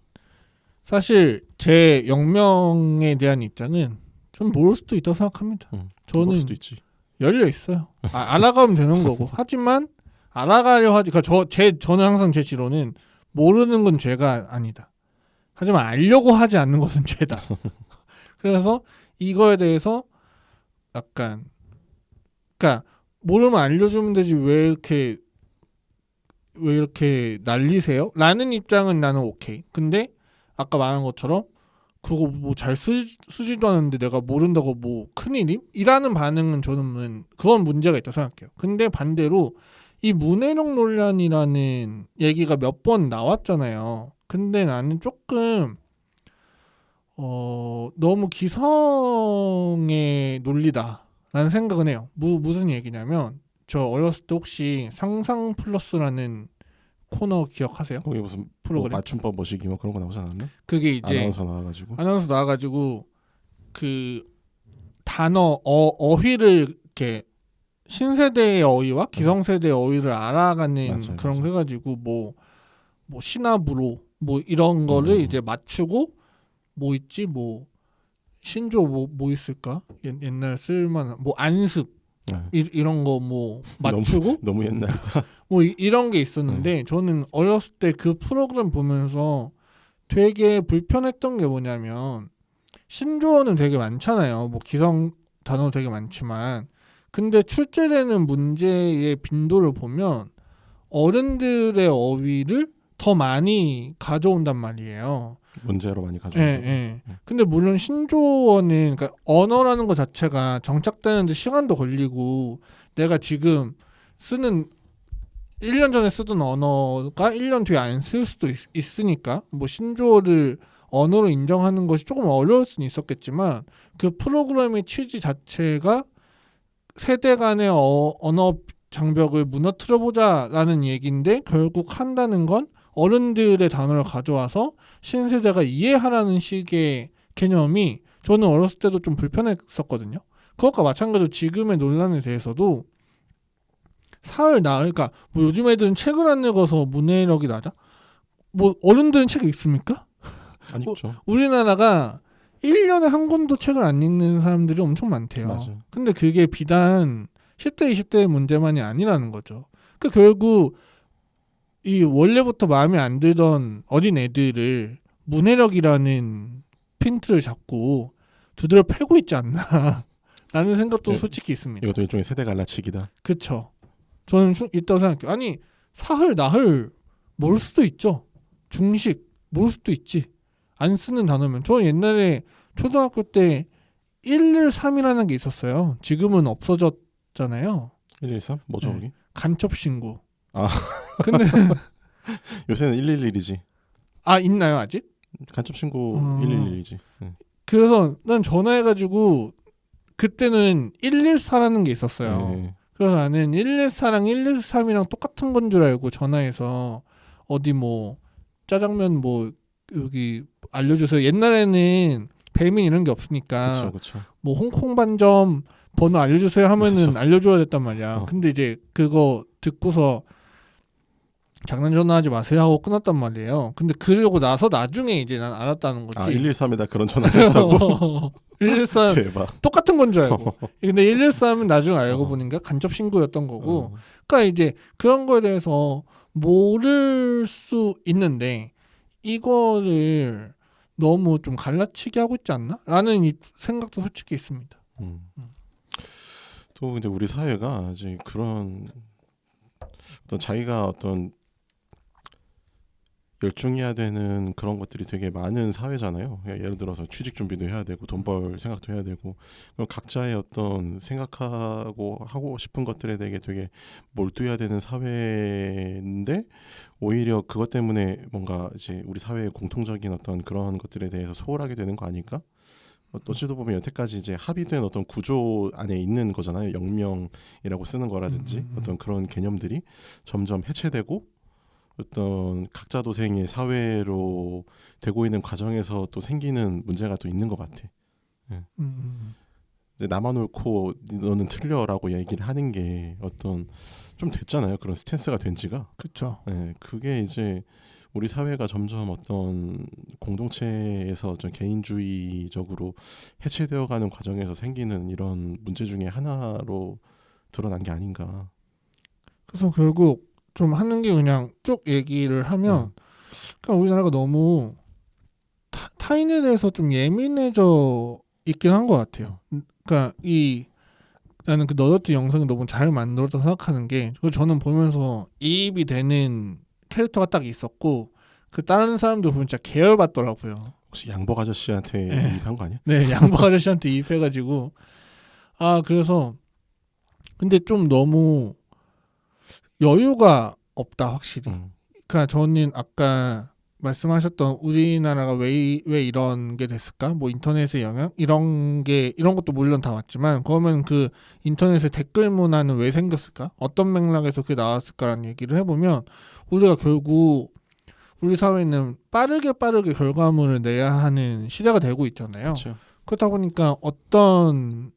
사실 제 영명에 대한 입장은 좀 모를 수도 있다고 생각합니다. 저는 모를 수도 있지. 열려 있어요. 알아가면 되는 거고. 하지만 알아가려 하지. 그러니까 저는 항상 제 지론은 모르는 건 죄가 아니다. 하지만 알려고 하지 않는 것은 죄다. 그래서 이거에 대해서 약간 그러니까 모르면 알려주면 되지 왜 이렇게 난리세요? 라는 입장은 나는 오케이. 근데 아까 말한 것처럼 그거 뭐 잘 쓰지도 않는데 내가 모른다고 뭐 큰일임? 이라는 반응은 저는 그건 문제가 있다고 생각해요. 근데 반대로 이 문해력 논란이라는 얘기가 몇 번 나왔잖아요. 근데 나는 조금 너무 기성의 논리다라는 생각은 해요. 무슨 얘기냐면 저 어렸을 때 혹시 상상 플러스라는 코너 기억하세요? 거기 무슨 프로그램? 뭐 맞춤법 뭐시기 뭐 그런 거 나오지 않았나? 그게 이제 아나운서 나와가지고 그 단어 어휘를 이렇게 신세대의 어휘와 기성세대의 어휘를 알아가는 맞아요, 그런 맞아요. 거 해가지고 뭐 시나브로 뭐 이런 거를 이제 맞추고 뭐 있지 뭐 신조 뭐 있을까 옛날 쓸만한 뭐 안습 이런 거 뭐 맞추고 너무 옛날이다. 뭐 이런 게 있었는데 저는 어렸을 때 그 프로그램 보면서 되게 불편했던 게 뭐냐면 신조어는 되게 많잖아요. 뭐 기성 단어 되게 많지만 근데 출제되는 문제의 빈도를 보면 어른들의 어휘를 더 많이 가져온단 말이에요. 문제로 많이 가져온다고. 근데 물론 신조어는 그러니까 언어라는 것 자체가 정착되는데 시간도 걸리고 내가 지금 쓰는 1년 전에 쓰던 언어가 1년 뒤에 안 쓸 수도 있으니까 뭐 신조어를 언어로 인정하는 것이 조금 어려울 수는 있었겠지만 그 프로그램의 취지 자체가 세대 간의 언어 장벽을 무너뜨려보자라는 얘기인데 결국 한다는 건 어른들의 단어를 가져와서 신세대가 이해하라는 식의 개념이 저는 어렸을 때도 좀 불편했었거든요. 그것과 마찬가지로 지금의 논란에 대해서도 사흘 나흘 그러니까 뭐 요즘 애들은 책을 안 읽어서 문해력이 낮아? 뭐 어른들은 책 읽습니까? 안 읽죠. 우리나라가 1년에 한 권도 책을 안 읽는 사람들이 엄청 많대요. 맞아요. 근데 그게 비단 10대 20대의 문제만이 아니라는 거죠. 그 결국 이 원래부터 마음에 안 들던 어린 애들을 문해력이라는 핀트를 잡고 두드려 패고 있지 않나 라는 생각도 솔직히 있습니다. 이것도 일종의 세대 갈라치기다. 그쵸. 저는 있다고 생각해요. 아니 사흘 나흘 모를 수도 있죠. 중식 모를 수도 있지. 안 쓰는 단어면. 저 옛날에 초등학교 때 113이라는 게 있었어요. 지금은 없어졌잖아요. 113? 뭐죠 거기? 간첩 신고. 아. 근데 요새는 111이지. 아 있나요 아직? 간첩 신고 111이지. 그래서 난 전화해가지고 그때는 114라는 게 있었어요. 그래서 나는 114랑 113이랑 똑같은 건 줄 알고 전화해서 어디 뭐 짜장면 뭐 여기 알려주세요. 옛날에는 배민 이런 게 없으니까 그렇죠, 그렇죠. 뭐 홍콩 반점 번호 알려주세요 하면은 맞아. 알려줘야 됐단 말이야. 근데 이제 그거 듣고서 장난 전화하지 마세요 하고 끊었단 말이에요. 근데 그러고 나서 나중에 이제 난 알았다는 거지. 113에다 그런 전화했다고? 113 대박. 똑같은 건 줄 알고. 근데 113은 나중에 알고 보니까 간접 신고였던 거고. 그러니까 이제 그런 거에 대해서 모를 수 있는데 이거를 너무 좀 갈라치기 하고 있지 않나? 라는 이 생각도 솔직히 있습니다. 또 근데 우리 사회가 이제 그런 어떤 자기가 어떤 열중해야 되는 그런 것들이 되게 많은 사회잖아요. 예를 들어서 취직 준비도 해야 되고 돈 벌 생각도 해야 되고 그럼 각자의 어떤 생각하고 하고 싶은 것들에 대해 되게 몰두해야 되는 사회인데 오히려 그것 때문에 뭔가 이제 우리 사회의 공통적인 어떤 그런 것들에 대해서 소홀하게 되는 거 아닐까? 어찌도 보면 여태까지 이제 합의된 어떤 구조 안에 있는 거잖아요. 영명이라고 쓰는 거라든지 어떤 그런 개념들이 점점 해체되고 어떤 각자 도생의 사회로 되고 있는 과정에서 또 생기는 문제가 또 있는 것 같아. 이제 나만 옳고 너는 틀려라고 얘기를 하는 게 어떤 좀 됐잖아요. 그런 스탠스가 된 지가. 그렇죠. 그게 이제 우리 사회가 점점 어떤 공동체에서 좀 개인주의적으로 해체되어가는 과정에서 생기는 이런 문제 중에 하나로 드러난 게 아닌가. 그래서 결국 좀 하는 게 그냥 쭉 얘기를 하면 그러니까 우리나라가 너무 타인에 대해서 좀 예민해져 있긴 한 것 같아요. 그러니까 나는 그 너더트 영상이 너무 잘 만들었다고 생각하는 게 저는 보면서 이입이 되는 캐릭터가 딱 있었고 그 다른 사람들 보면 진짜 계열받더라고요. 혹시 양복 아저씨한테 네. 이입한 거 아니야? 네, 양복 아저씨한테 이입해가지고 그래서 근데 좀 너무 여유가 없다 확실히. 그러니까 저는 아까 말씀하셨던 우리나라가 왜 이런 게 됐을까? 뭐 인터넷의 영향 이런 것도 물론 다 왔지만 그러면 그 인터넷의 댓글 문화는 왜 생겼을까? 어떤 맥락에서 그게 나왔을까라는 얘기를 해보면 우리가 결국 우리 사회는 빠르게 결과물을 내야 하는 시대가 되고 있잖아요. 그렇죠. 그렇다 보니까 어떤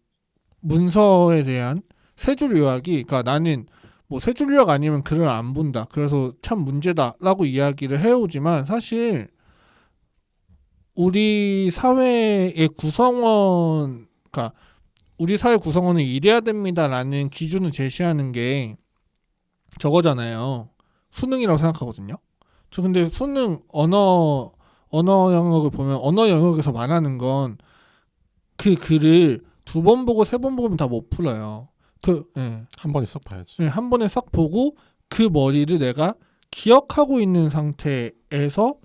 문서에 대한 세 줄 요약이 그러니까 나는 뭐 세 줄 요약 아니면 글을 안 본다. 그래서 참 문제다라고 이야기를 해오지만 사실 우리 사회의 구성원 그러니까 우리 사회 구성원은 이래야 됩니다라는 기준을 제시하는 게 저거잖아요. 수능이라고 생각하거든요. 저 근데 수능 언어 영역을 보면 언어 영역에서 말하는 건 그 글을 2번 보고 3번 보면 다 못 풀어요. 한 번에 쏙 봐야지. 한 번에 싹 보고 그 머리를 내가 기억하고 있는 상태에서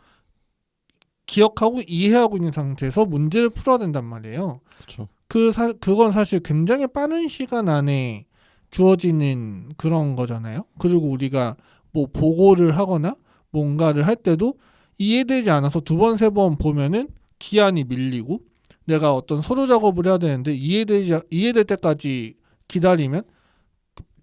기억하고 이해하고 있는 상태에서 문제를 풀어야 된단 말이에요. 그렇죠. 그건 사실 굉장히 빠른 시간 안에 주어지는 그런 거잖아요. 그리고 우리가 뭐 보고를 하거나 뭔가를 할 때도 이해되지 않아서 2번, 3번 보면은 기한이 밀리고 내가 어떤 서류 작업을 해야 되는데 이해될 때까지 기다리면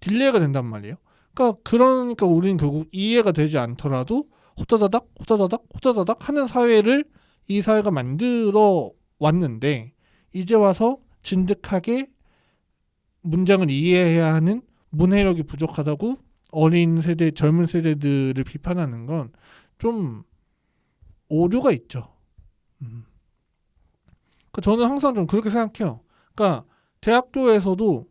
딜레이가 된단 말이에요. 그러니까 우리는 결국 이해가 되지 않더라도 호다다닥 하는 사회를 이 사회가 만들어 왔는데 이제 와서 진득하게 문장을 이해해야 하는 문해력이 부족하다고 어린 세대, 젊은 세대들을 비판하는 건 좀 오류가 있죠. 저는 항상 좀 그렇게 생각해요. 그러니까 대학교에서도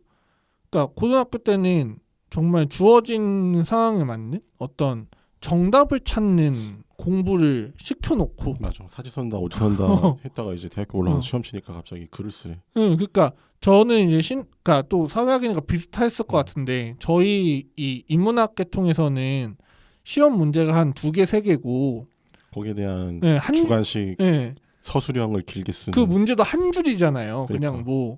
그러니까 고등학교 때는 정말 주어진 상황에 맞는 어떤 정답을 찾는 공부를 시켜놓고 맞아. 사지선다 오지선다 했다가 이제 대학교 올라가서 시험 치니까 갑자기 글을 쓰래. 그러니까 저는 이제 그러니까 또 사회학이니까 비슷했을 것 같은데 저희 이 인문학 계통에서는 시험 문제가 한 2개, 3개고 거기에 대한 주관식 서술형을 길게 쓰는 그 문제도 한 줄이잖아요. 그러니까. 그냥 뭐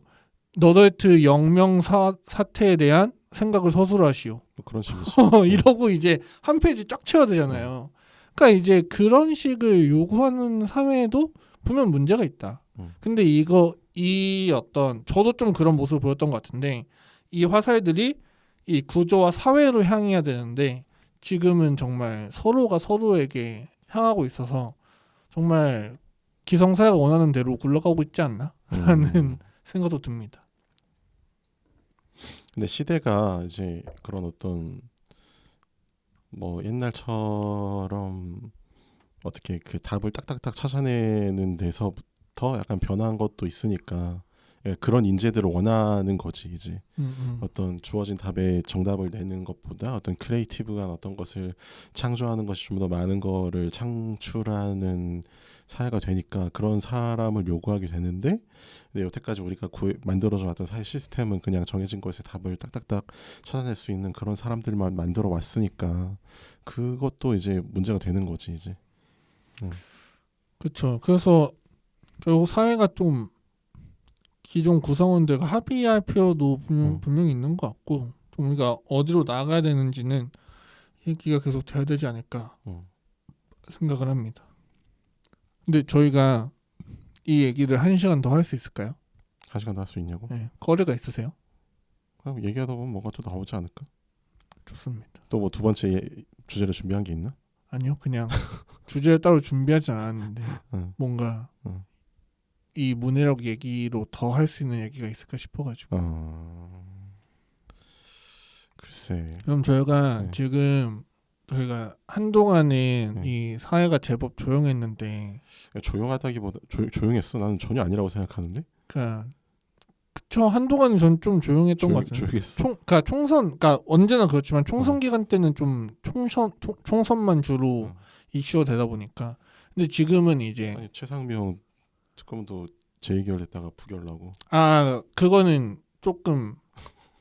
너덜트 영명 사태에 대한 생각을 서술하시오. 그런 식이지. 이러고 이제 한 페이지 쫙 채워야 되잖아요. 그러니까 이제 그런 식을 요구하는 사회에도 보면 문제가 있다. 근데 이 어떤 저도 좀 그런 모습을 보였던 것 같은데 이 화살들이 이 구조와 사회로 향해야 되는데 지금은 정말 서로가 서로에게 향하고 있어서 정말 기성사회가 원하는 대로 굴러가고 있지 않나? 라는 생각도 듭니다. 근데 시대가 이제 그런 어떤 뭐 옛날처럼 어떻게 그 답을 딱딱딱 찾아내는 데서부터 약간 변한 것도 있으니까 예, 그런 인재들을 원하는 거지 이제 어떤 주어진 답에 정답을 내는 것보다 어떤 크리에이티브한 어떤 것을 창조하는 것이 좀 더 많은 거를 창출하는 사회가 되니까 그런 사람을 요구하게 되는데 근데 여태까지 우리가 만들어져 왔던 사회 시스템은 그냥 정해진 것에 답을 딱딱딱 찾아낼 수 있는 그런 사람들만 만들어 왔으니까 그것도 이제 문제가 되는 거지 이제. 그렇죠. 그래서 결국 사회가 좀 기존 구성원들과 합의할 필요도 분명히 있는 것 같고 좀 우리가 어디로 나가야 되는지는 얘기가 계속 돼야 되지 않을까 생각을 합니다. 근데 저희가 이 얘기를 1시간 더 할 수 있을까요? 1시간 더 할 수 있냐고? 네. 거리가 있으세요? 그럼 얘기하다 보면 뭔가 또 나오지 않을까? 좋습니다. 또 뭐 두 번째 주제를 준비한 게 있나? 아니요. 그냥 주제를 따로 준비하지 않았는데 뭔가 이 문해력 얘기로 더 할 수 있는 얘기가 있을까 싶어가지고. 글쎄. 그럼 저희가 지금 저희가 한동안은 이 사회가 제법 조용했는데 조용하다기보다 조용했어. 나는 전혀 아니라고 생각하는데. 그러니까 그쵸 한동안은 전 좀 조용했던 것 같은데. 조용했어. 그러니까 총선, 그러니까 언제나 그렇지만 총선 기간 때는 좀 총선만 주로 이슈가 되다 보니까. 근데 지금은 이제 아니, 최상병 특검도 재의결했다가 부결나고. 그거는 조금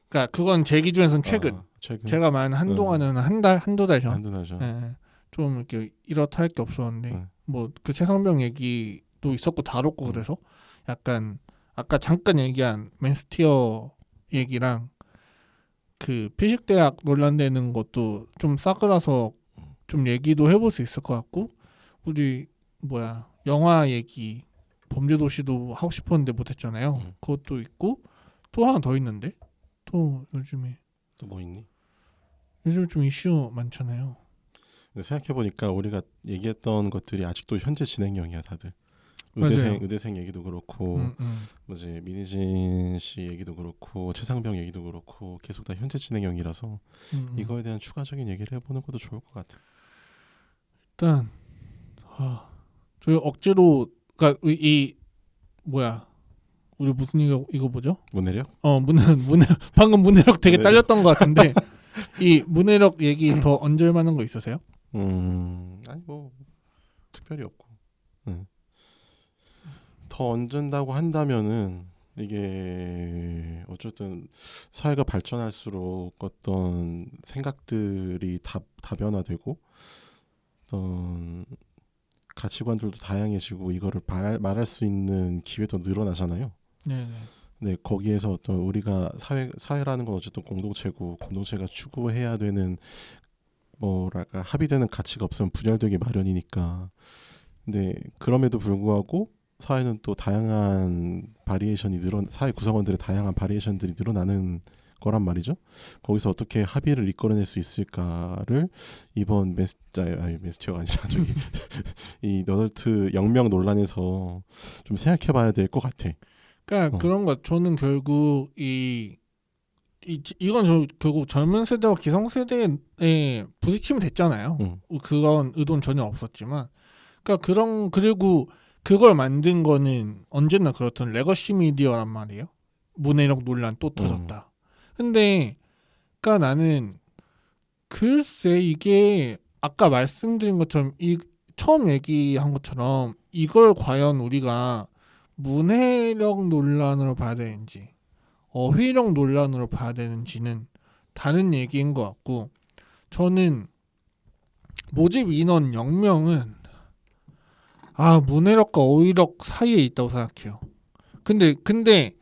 그러니까 그건 제 기준에서는 최근. 제가 말한 한동안은 한두 달 전. 네. 좀 이렇게 이렇다 할 게 없었는데 뭐 그 최상병 얘기도 있었고 다뤘고 그래서 약간 아까 잠깐 얘기한 맨스티어 얘기랑 그 피식대학 논란되는 것도 좀 싸그라서 좀 얘기도 해볼 수 있을 것 같고 우리 영화 얘기 범죄도시도 하고 싶었는데 못했잖아요. 그것도 있고 또 하나 더 있는데 또 요즘에 또 뭐 있니? 요즘 좀 이슈 많잖아요. 근데 생각해보니까 우리가 얘기했던 것들이 아직도 현재 진행형이야 다들. 맞아요. 의대생 얘기도 그렇고 뭐지 민희진 씨 얘기도 그렇고 최상병 얘기도 그렇고 계속 다 현재 진행형이라서 이거에 대한 추가적인 얘기를 해보는 것도 좋을 것 같아. 일단 저희 억지로 그러니까 우리 무슨 이거 뭐죠? 문해력? 방금 문해력 되게 딸렸던 것 같은데 이 문해력 얘기 더 얹을 만한 거 있으세요? 아니 뭐 특별히 없고 더 얹은다고 한다면은 이게 어쨌든 사회가 발전할수록 어떤 생각들이 다변화되고 어떤 가치관들도 다양해지고 이거를 말할 수 있는 기회도 늘어나잖아요. 네. 네, 거기에서 어떤 우리가 사회라는 건 어쨌든 공동체고 공동체가 추구해야 되는 뭐랄까 합의되는 가치가 없으면 분열되기 마련이니까. 근데 그럼에도 불구하고 사회는 또 다양한 사회 구성원들의 다양한 바리에이션들이 늘어나는 거란 말이죠. 거기서 어떻게 합의를 이끌어낼 수 있을까를 이번 맨스티어가 아니라 저기 이 너덜트 영명 논란에서 좀 생각해봐야 될 것 같아. 그러니까 그런 거 저는 결국 이건 결국 젊은 세대와 기성 세대에 부딪힘이 됐잖아요. 그건 의도는 전혀 없었지만, 그러니까 그리고 그걸 만든 거는 언제나 그렇던 레거시 미디어란 말이에요. 문해력 논란 또 터졌다. 근데 그러니까 나는 글쎄 이게 아까 말씀드린 것처럼 처음 얘기한 것처럼 이걸 과연 우리가 문해력 논란으로 봐야 되는지 어휘력 논란으로 봐야 되는지는 다른 얘기인 것 같고 저는 모집 인원 0명은 문해력과 어휘력 사이에 있다고 생각해요. 근데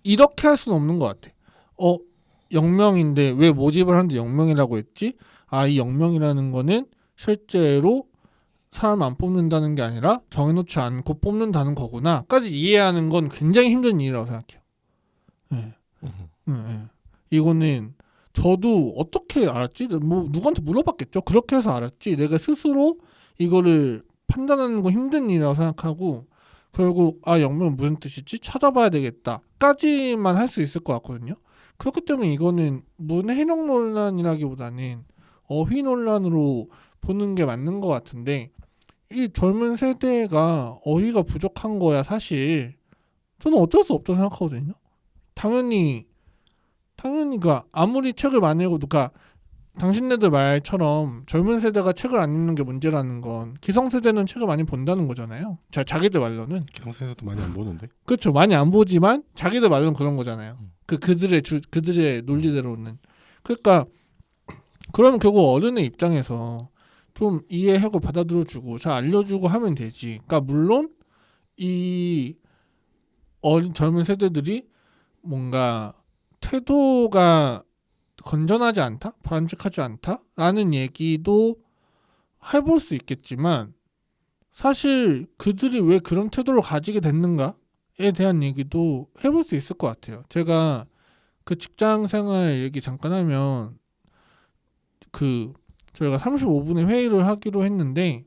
이렇게 할 수는 없는 것 같아. 0명인데 왜 모집을 하는데 0명이라고 했지? 이 0명이라는 거는 실제로 사람 안 뽑는다는 게 아니라 정해놓지 않고 뽑는다는 거구나 까지 이해하는 건 굉장히 힘든 일이라고 생각해요. 네. 이거는 저도 어떻게 알았지? 뭐 누구한테 물어봤겠죠. 그렇게 해서 알았지. 내가 스스로 이거를 판단하는 거 힘든 일이라고 생각하고 결국 영문은 무슨 뜻이지? 찾아봐야 되겠다까지만 할 수 있을 것 같거든요. 그렇기 때문에 이거는 문해력 논란이라기보다는 어휘 논란으로 보는 게 맞는 것 같은데 이 젊은 세대가 어휘가 부족한 거야 사실 저는 어쩔 수 없다고 생각하거든요. 당연히 아무리 책을 많이 읽어도 당신네들 말처럼 젊은 세대가 책을 안 읽는 게 문제라는 건 기성세대는 책을 많이 본다는 거잖아요. 자기들 말로는. 기성세대도 많이 안 보는데. 그렇죠. 많이 안 보지만 자기들 말로는 그런 거잖아요. 그들의 논리대로는. 그러니까 그러면 결국 어른의 입장에서 좀 이해하고 받아들여주고 잘 알려주고 하면 되지. 그러니까 물론 이 젊은 세대들이 뭔가 태도가 건전하지 않다? 바람직하지 않다? 라는 얘기도 해볼 수 있겠지만 사실 그들이 왜 그런 태도를 가지게 됐는가에 대한 얘기도 해볼 수 있을 것 같아요. 제가 그 직장 생활 얘기 잠깐 하면 저희가 35분의 회의를 하기로 했는데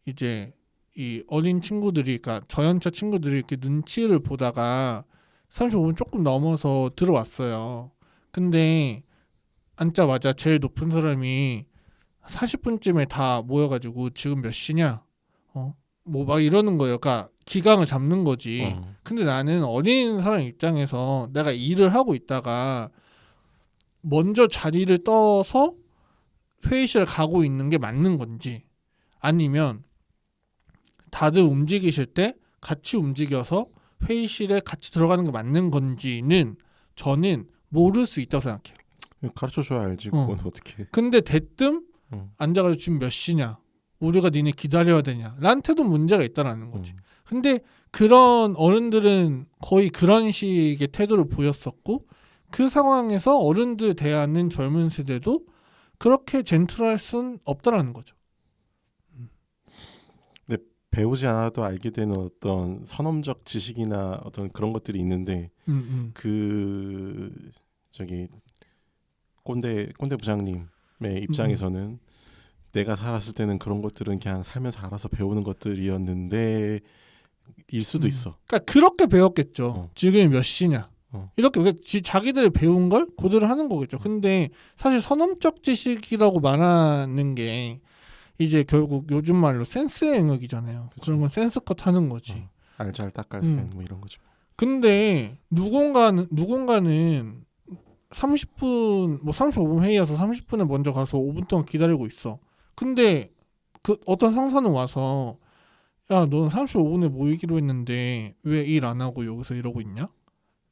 이제 이 어린 친구들이 그러니까 저연차 친구들이 이렇게 눈치를 보다가 35분 조금 넘어서 들어왔어요. 근데 앉자마자 제일 높은 사람이 40분쯤에 다 모여가지고 지금 몇 시냐? 뭐 막 이러는 거예요. 그러니까 기강을 잡는 거지. 근데 나는 어린 사람 입장에서 내가 일을 하고 있다가 먼저 자리를 떠서 회의실을 가고 있는 게 맞는 건지 아니면 다들 움직이실 때 같이 움직여서 회의실에 같이 들어가는 게 맞는 건지는 저는 모를 수 있다고 생각해요. 가르쳐줘야 알지 그건 어떻게. 근데 대뜸 앉아가지고 지금 몇 시냐 우리가 니네 기다려야 되냐 나한테도 문제가 있다라는 거지. 근데 그런 어른들은 거의 그런 식의 태도를 보였었고 그 상황에서 어른들 대하는 젊은 세대도 그렇게 젠틀할 순 없다라는 거죠. 근데 배우지 않아도 알게 되는 어떤 선험적 지식이나 어떤 그런 것들이 있는데 그 저기 꼰대 부장님의 입장에서는 내가 살았을 때는 그런 것들은 그냥 살면서 알아서 배우는 것들이었는데 일 수도 있어. 그러니까 그렇게 배웠겠죠. 지금 몇 시냐. 이렇게 자기들이 배운 걸 그대로 하는 거겠죠. 근데 사실 선험적 지식이라고 말하는 게 이제 결국 요즘 말로 센스의 영역이잖아요. 그쵸. 그런 건 센스껏 하는 거지. 알잘 딱갈센 뭐 이런 거죠. 근데 누군가는 30분 뭐 35분 회의여서 30분에 먼저 가서 5분 동안 기다리고 있어. 근데 그 어떤 상사는 와서 야, 넌 35분에 모이기로 했는데 왜 일 안 하고 여기서 이러고 있냐?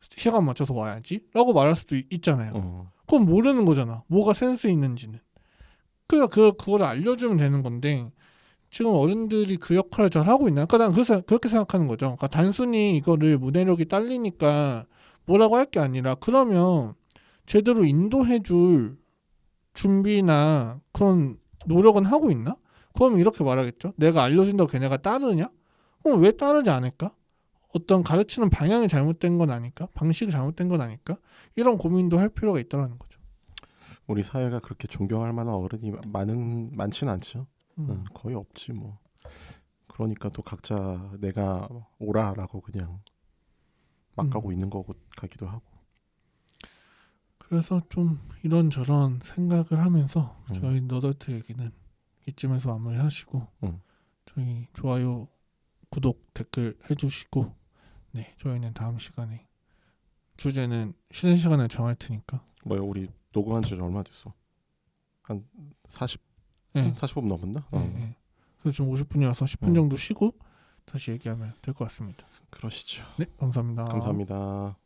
시간 맞춰서 와야지 라고 말할 수도 있잖아요. 그건 모르는 거잖아. 뭐가 센스 있는지는. 그러니까 그걸 알려주면 되는 건데 지금 어른들이 그 역할을 잘 하고 있나? 그러니까 난 그렇게 생각하는 거죠. 그러니까 단순히 이거를 문해력이 딸리니까 뭐라고 할 게 아니라 그러면 제대로 인도해줄 준비나 그런 노력은 하고 있나? 그러면 이렇게 말하겠죠. 내가 알려준다고 걔네가 따르냐? 그럼 왜 따르지 않을까? 어떤 가르치는 방향이 잘못된 건 아닐까? 방식이 잘못된 건 아닐까? 이런 고민도 할 필요가 있다는 거죠. 우리 사회가 그렇게 존경할 만한 어른이 많지는 않죠. 거의 없지 뭐. 그러니까 또 각자 내가 오라라고 그냥 막 가고 있는 거 같기도 하고. 그래서 좀 이런저런 생각을 하면서 저희 너덜트 얘기는 이쯤에서 마무리하시고 저희 좋아요, 구독, 댓글 해주시고 네 저희는 다음 시간에 주제는 쉬는 시간을 정할 테니까. 뭐야 우리 녹음한 지 얼마 됐어? 한 45분 넘었나? 네. 그래서 지금 50분이어서 10분 정도 쉬고 다시 얘기하면 될 것 같습니다. 그러시죠. 네, 감사합니다. 감사합니다.